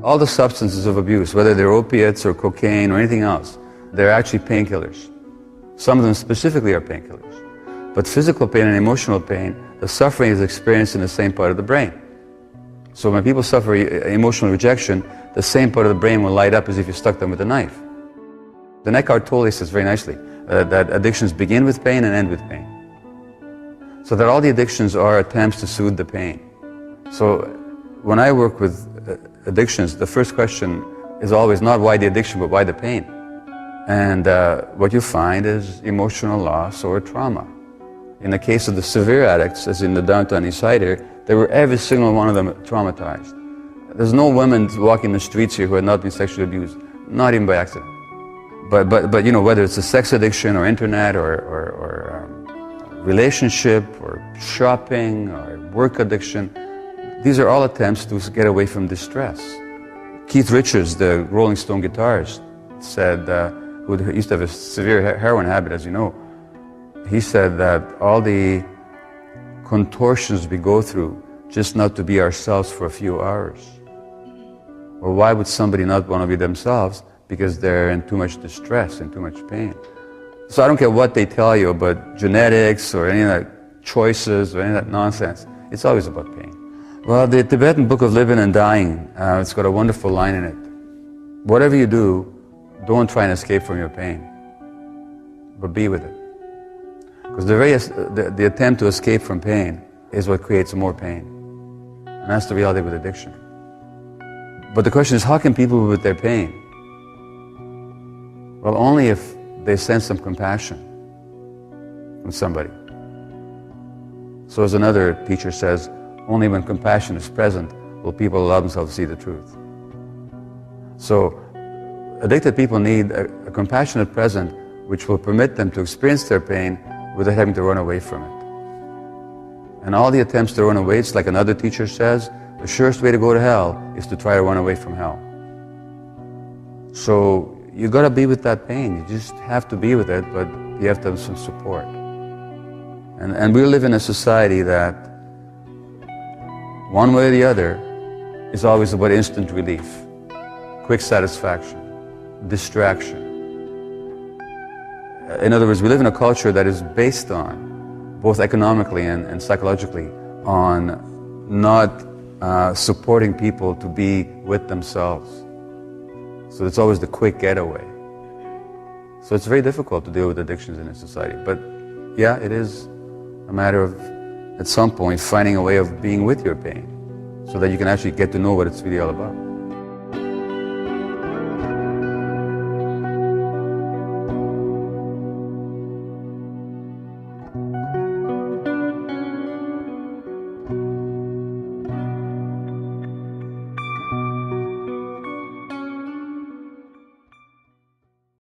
All the substances of abuse, whether they're opiates or cocaine or anything else, they're actually painkillers. Some of them specifically are painkillers. But physical pain and emotional pain, the suffering is experienced in the same part of the brain. So when people suffer emotional rejection, the same part of the brain will light up as if you stuck them with a knife. The Eckhart Tolle says very nicely that addictions begin with pain and end with pain. So that all the addictions are attempts to soothe the pain. So when I work with addictions, the first question is always not why the addiction, but why the pain. And what you find is emotional loss or trauma. In the case of the severe addicts, as in the downtown East Side here, they were every single one of them traumatized. There's no women walking the streets here who had not been sexually abused, not even by accident. But you know, whether it's a sex addiction or internet or relationship or shopping or work addiction, these are all attempts to get away from distress. Keith Richards, the Rolling Stone guitarist, said, who used to have a severe heroin habit, as you know, he said that all the contortions we go through just not to be ourselves for a few hours. Well, why would somebody not want to be themselves? Because they're in too much distress and too much pain. So I don't care what they tell you about genetics or any of that choices or any of that nonsense. It's always about pain. Well, the Tibetan Book of Living and Dying, it's got a wonderful line in it. Whatever you do, don't try and escape from your pain, but be with it. Because the attempt to escape from pain is what creates more pain. And that's the reality with addiction. But the question is, how can people be with their pain? Well, only if they sense some compassion from somebody. So as another teacher says, only when compassion is present will people allow themselves to see the truth. So addicted people need a compassionate present which will permit them to experience their pain without having to run away from it. And all the attempts to run away, it's like another teacher says, the surest way to go to hell is to try to run away from hell. So you got to be with that pain. You just have to be with it, but you have to have some support. And we live in a society that, one way or the other, is always about instant relief, quick satisfaction, distraction. In other words, we live in a culture that is based on, both economically and psychologically, on not supporting people to be with themselves. So it's always the quick getaway. So it's very difficult to deal with addictions in a society. But yeah, it is a matter of, at some point, finding a way of being with your pain so that you can actually get to know what it's really all about.